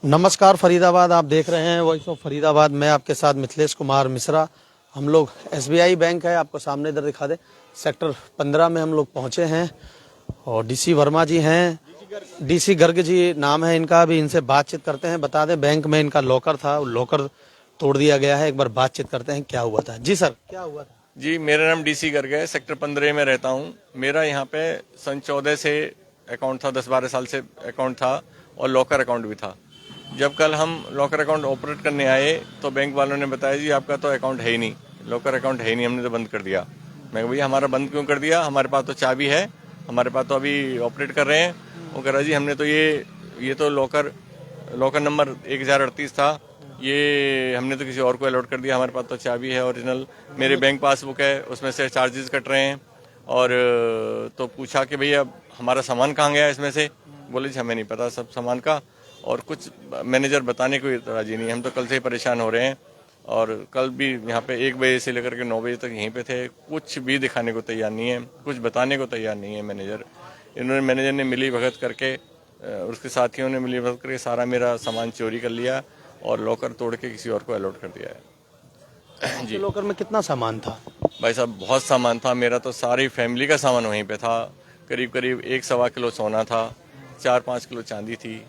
नमस्कार फरीदाबाद, आप देख रहे हैं वॉइस ऑफ फरीदाबाद। मैं आपके साथ मिथिलेश कुमार मिश्रा। हम लोग एसबीआई बैंक है, आपको सामने इधर दिखा दे, सेक्टर 15 में हम लोग पहुंचे हैं और डीसी वर्मा जी हैं, डीसी गर्ग जी नाम है इनका। अभी इनसे बातचीत करते हैं। बता दें, बैंक में इनका लॉकर था, लॉकर तोड़ दिया गया है। एक बार बातचीत करते हैं, क्या हुआ था। जी सर, क्या हुआ था? जी, मेरा नाम डीसी गर्ग है, सेक्टर 15 में रहता हूँ। मेरा यहाँ पे सन 14 से अकाउंट था, 10-12 साल से अकाउंट था और लॉकर अकाउंट भी था। जब कल हम लॉकर अकाउंट ऑपरेट करने आए तो बैंक वालों ने बताया जी आपका तो अकाउंट है ही नहीं, लॉकर अकाउंट है ही नहीं, हमने तो बंद कर दिया। मैं कहा भैया हमारा बंद क्यों कर दिया, हमारे पास तो चाबी है, हमारे पास तो अभी ऑपरेट कर रहे हैं। वो कह रहा जी हमने तो ये तो लॉकर नंबर 1038 था, ये हमने तो किसी और को अलॉट कर दिया, हमारे पास तो चाबी है ओरिजिनल, मेरे बैंक पासबुक है, उसमें से चार्जेस कट रहे हैं। और तो पूछा कि भैया हमारा सामान कहाँ गया इसमें से, बोले जी हमें नहीं पता सब सामान का, और कुछ मैनेजर बताने को राजी नहीं। हम तो कल से ही परेशान हो रहे हैं और कल भी यहाँ पे 1 बजे से लेकर के 9 बजे तक यहीं पे थे, कुछ भी दिखाने को तैयार नहीं है, कुछ बताने को तैयार नहीं है मैनेजर। मैनेजर ने मिली भगत करके, उसके साथियों ने मिली भगत करके सारा मेरा सामान चोरी कर लिया और लॉकर तोड़ के किसी और को अलॉट कर दिया है। जी, लॉकर में कितना सामान था? भाई साहब बहुत सामान था, मेरा तो सारी फैमिली का सामान वहीं पे था। करीब करीब 1-1.25 किलो सोना था, 4-5 किलो चांदी थी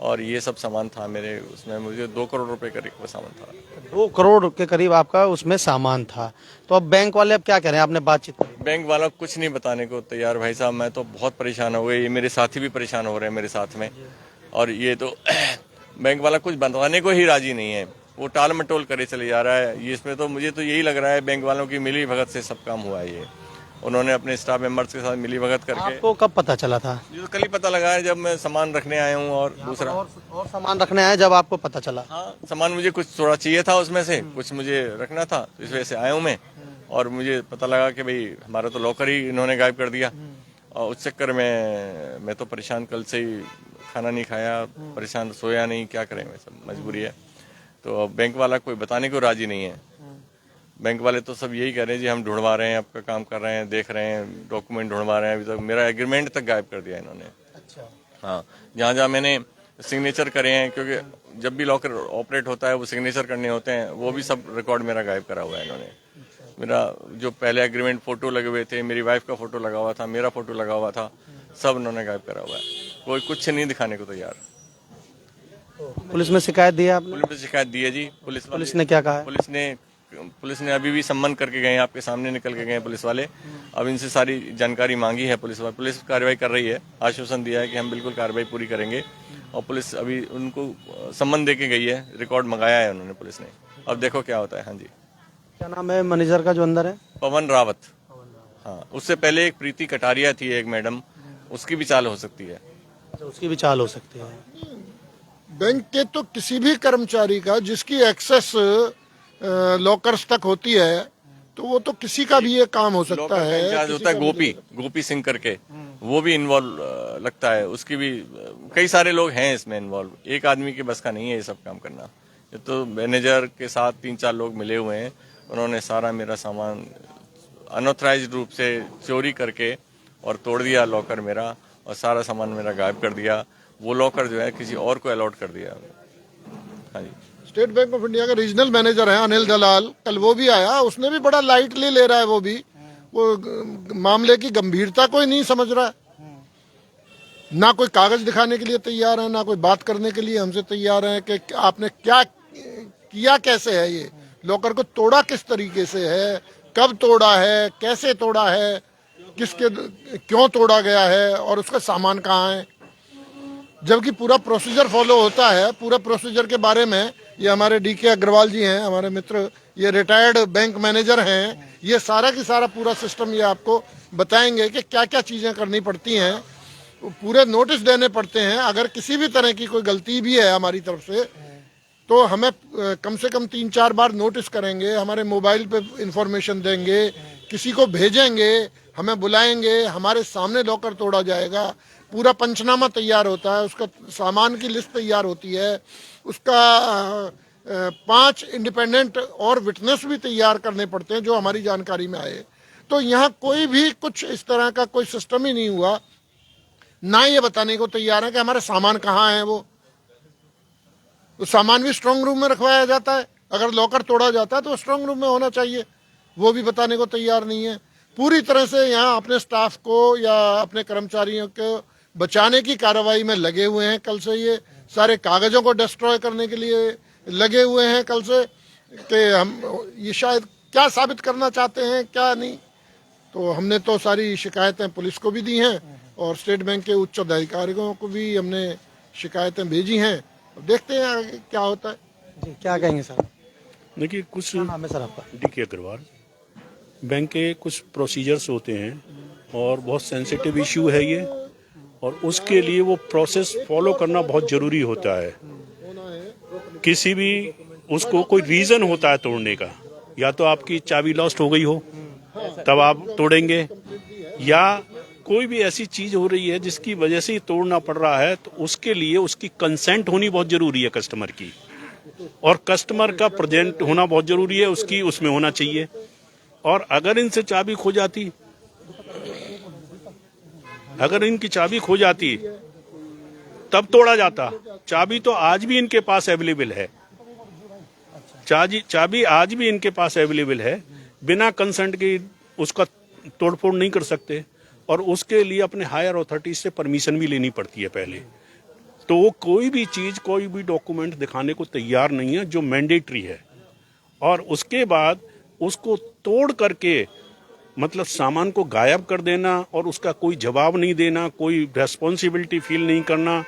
और ये सब सामान था मेरे उसमें। मुझे 2 करोड़ रुपए करीब का सामान था। 2 करोड़ के करीब आपका उसमें सामान था। तो अब बैंक वाले अब क्या करें, आपने बातचीत की? बैंक वाला कुछ नहीं बताने को तैयार भाई साहब। मैं तो बहुत परेशान हो गए, ये मेरे साथी भी परेशान हो रहे हैं मेरे साथ में, और ये तो बैंक वाला कुछ बताने को ही राजी नहीं है, वो टाल मटोल करे चले जा रहा है। ये इसमें तो मुझे तो यही लग रहा है बैंक वालों की मिली भगत से सब काम हुआ है। ये उन्होंने अपने स्टाफ मेंबर्स के साथ मिली भगत करके। आपको कब पता चला था? ये तो कल ही पता लगा है जब मैं सामान रखने आया हूँ। और दूसरा और सामान रखने आए जब आपको पता चला? हाँ, सामान मुझे कुछ थोड़ा चाहिए था, उसमें से कुछ मुझे रखना था, तो इस वजह से आया हूँ मैं। और मुझे पता लगा कि भाई हमारा तो लॉकर ही इन्होंने गायब कर दिया, और उस चक्कर में मैं तो परेशान, कल से ही खाना नहीं खाया, परेशान, सोया नहीं, क्या करें, मैं सब मजबूरी है। तो बैंक वाला कोई बताने को राजी नहीं है। बैंक वाले तो सब यही कह रहे हैं जी हम ढूंढवा रहे हैं, आपका काम कर रहे हैं, देख रहे हैं, डॉक्यूमेंट ढूंढवा रहे हैं। अभी तक मेरा एग्रीमेंट तक गायब कर दिया इन्होंने। अच्छा। हाँ, जहाँ जहाँ मैंने सिग्नेचर करे हैं, क्योंकि जब भी लॉकर ऑपरेट होता है वो सिग्नेचर करने होते हैं, वो भी सब रिकॉर्ड मेरा गायब करा हुआ है इन्होंने। मेरा जो पहले एग्रीमेंट फोटो लगे हुए थे, मेरी वाइफ का फोटो लगा हुआ था, मेरा फोटो लगा हुआ था, सब इन्होंने गायब करा हुआ है। कोई कुछ नहीं दिखाने को तैयार। पुलिस में शिकायत दी है आपने? पुलिस में शिकायत दी है जी। पुलिस ने क्या कहा? पुलिस ने अभी भी सम्मन करके गए, आपके सामने निकल के गए पुलिस वाले। अब इनसे सारी जानकारी मांगी है पुलिस वाले, पुलिस कार्रवाई कर रही है, आश्वासन दिया है कि हम बिल्कुल कार्रवाई पूरी करेंगे। और पुलिस अभी उनको सम्मन दे के गई है, रिकॉर्ड मंगाया है उन्होंने पुलिस ने। अब देखो क्या होता है। हाँ जी। क्या नाम है मैनेजर का जो अंदर है? पवन रावत। हाँ, उससे पहले एक प्रीति कटारिया थी, एक मैडम, उसकी भी चाल हो सकती है। अच्छा, उसकी भी चाल हो सकती है। बैंक के तो किसी भी कर्मचारी का जिसकी एक्सेस लॉकर्स तक होती है, तो वो तो किसी का भी ये काम हो सकता है। इंचार्ज होता है गोपी सिंह करके, वो भी इन्वॉल्व लगता है, उसकी भी कई सारे लोग हैं इसमें इन्वॉल्व। एक आदमी की बस का नहीं है ये सब काम करना। ये तो मैनेजर के साथ 3-4 लोग मिले हुए हैं, उन्होंने सारा मेरा सामान अनऑथराइज्ड रूप से चोरी करके और तोड़ दिया लॉकर मेरा, और सारा सामान मेरा गायब कर दिया। वो लॉकर जो है किसी और को अलॉट कर दिया। हाँ जी। स्टेट बैंक ऑफ इंडिया का रीजनल मैनेजर है अनिल दलाल, कल वो भी आया, उसने भी बड़ा लाइटली ले रहा है। वो मामले की गंभीरता कोई नहीं समझ रहा है। ना कोई कागज दिखाने के लिए तैयार है, ना कोई बात करने के लिए हमसे तैयार है कि आपने क्या किया, कैसे है, ये लॉकर को तोड़ा किस तरीके से है, कब तोड़ा है, कैसे तोड़ा है, क्यों तोड़ा गया है, और उसका सामान कहाँ है। जबकि पूरा प्रोसीजर फॉलो होता है। पूरा प्रोसीजर के बारे में ये हमारे डीके अग्रवाल जी हैं, हमारे मित्र, ये रिटायर्ड बैंक मैनेजर हैं, ये सारा की सारा पूरा सिस्टम ये आपको बताएंगे कि क्या क्या चीज़ें करनी पड़ती हैं। पूरे नोटिस देने पड़ते हैं। अगर किसी भी तरह की कोई गलती भी है हमारी तरफ से, तो हमें कम से कम 3-4 बार नोटिस करेंगे, हमारे मोबाइल पे इंफॉर्मेशन देंगे, किसी को भेजेंगे, हमें बुलाएंगे, हमारे सामने लॉकर तोड़ा जाएगा, पूरा पंचनामा तैयार होता है, उसका सामान की लिस्ट तैयार होती है, उसका 5 इंडिपेंडेंट और विटनेस भी तैयार करने पड़ते हैं जो हमारी जानकारी में आए। तो यहाँ कोई भी कुछ इस तरह का कोई सिस्टम ही नहीं हुआ। ना ये बताने को तैयार है कि हमारे सामान कहाँ है। वो तो सामान भी स्ट्रांग रूम में रखवाया जाता है, अगर लॉकर तोड़ा जाता है तो स्ट्रांग रूम में होना चाहिए, वो भी बताने को तैयार नहीं है। पूरी तरह से यहाँ अपने स्टाफ को या अपने कर्मचारियों को बचाने की कार्रवाई में लगे हुए हैं। कल से ये सारे कागजों को डिस्ट्रॉय करने के लिए लगे हुए हैं कल से, कि हम ये शायद क्या साबित करना चाहते हैं क्या नहीं। तो हमने तो सारी शिकायतें पुलिस को भी दी हैं और स्टेट बैंक के उच्च अधिकारियों को भी हमने शिकायतें भेजी हैं। अब देखते हैं आगे क्या होता है। जी, क्या कहेंगे सर? देखिए, कुछ क्या नाम है सर आपका? डीके अग्रवाल। बैंक के कुछ प्रोसीजर्स होते हैं और बहुत सेंसिटिव इशू है ये, और उसके लिए वो प्रोसेस फॉलो करना बहुत ज़रूरी होता है। किसी भी उसको कोई रीज़न होता है तोड़ने का, या तो आपकी चाबी लॉस्ट हो गई हो तब आप तोड़ेंगे, या कोई भी ऐसी चीज़ हो रही है जिसकी वजह से ही तोड़ना पड़ रहा है, तो उसके लिए उसकी कंसेंट होनी बहुत ज़रूरी है कस्टमर की, और कस्टमर का प्रेजेंट होना बहुत ज़रूरी है, उसकी उसमें होना चाहिए। और अगर इनसे चाबी खो जाती, अगर इनकी चाबी खो जाती तब तोड़ा जाता। चाबी तो आज भी इनके पास अवेलेबल है, चाबी आज भी इनके पास अवेलेबल है, बिना कंसेंट के उसका तोड़फोड़ नहीं कर सकते, और उसके लिए अपने हायर अथॉरिटी से परमिशन भी लेनी पड़ती है पहले। तो वो कोई भी चीज़, कोई भी डॉक्यूमेंट दिखाने को तैयार नहीं है जो मैंडेटरी है, और उसके बाद उसको तोड़ करके मतलब सामान को गायब कर देना और उसका कोई जवाब नहीं देना, कोई रेस्पॉन्सिबिलिटी फील नहीं करना।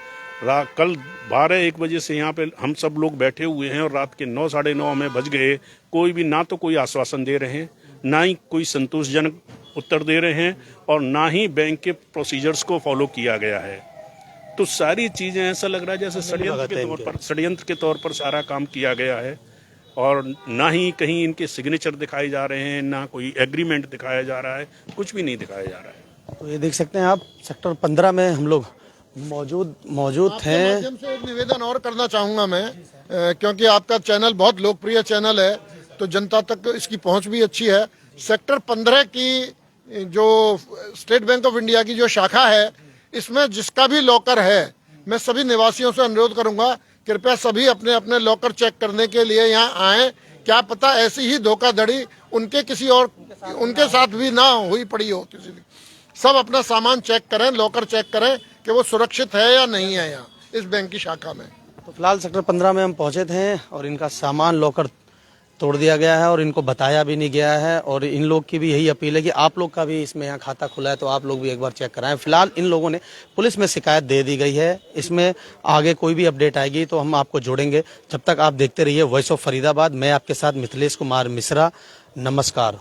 कल 12-1 बजे से यहाँ पे हम सब लोग बैठे हुए हैं और रात के 9, साढ़े 9 में बज गए, कोई भी ना तो कोई आश्वासन दे रहे हैं, ना ही कोई संतोषजनक उत्तर दे रहे हैं, और ना ही बैंक के प्रोसीजर्स को फॉलो किया गया है। तो सारी चीज़ें ऐसा लग रहा है जैसे षड्यंत्र के तौर पर सारा काम किया गया है, और ना ही कहीं इनके सिग्नेचर दिखाए जा रहे हैं, ना कोई एग्रीमेंट दिखाया जा रहा है, कुछ भी नहीं दिखाया जा रहा है। तो ये देख सकते हैं आप, सेक्टर 15 में हम लोग मौजूद हैं। माध्यम से एक निवेदन और करना चाहूंगा मैं, क्योंकि आपका चैनल बहुत लोकप्रिय चैनल है, तो जनता तक इसकी पहुंच भी अच्छी है। सेक्टर 15 की जो स्टेट बैंक ऑफ इंडिया की जो शाखा है, इसमें जिसका भी लॉकर है, मैं सभी निवासियों से अनुरोध करूंगा, कृपया सभी अपने अपने लॉकर चेक करने के लिए यहाँ आएं। क्या पता ऐसी ही धोखाधड़ी उनके साथ भी ना हुई पड़ी हो किसी भी। सब अपना सामान चेक करें, लॉकर चेक करें कि वो सुरक्षित है या नहीं है यहाँ इस बैंक की शाखा में। तो फिलहाल सेक्टर 15 में हम पहुंचे थे और इनका सामान लॉकर तोड़ दिया गया है और इनको बताया भी नहीं गया है, और इन लोग की भी यही अपील है कि आप लोग का भी इसमें यहाँ खाता खुला है तो आप लोग भी एक बार चेक कराएं। फिलहाल इन लोगों ने पुलिस में शिकायत दे दी गई है, इसमें आगे कोई भी अपडेट आएगी तो हम आपको जोड़ेंगे। जब तक आप देखते रहिए वॉइस ऑफ फरीदाबाद। मैं आपके साथ मिथिलेश कुमार मिश्रा। नमस्कार।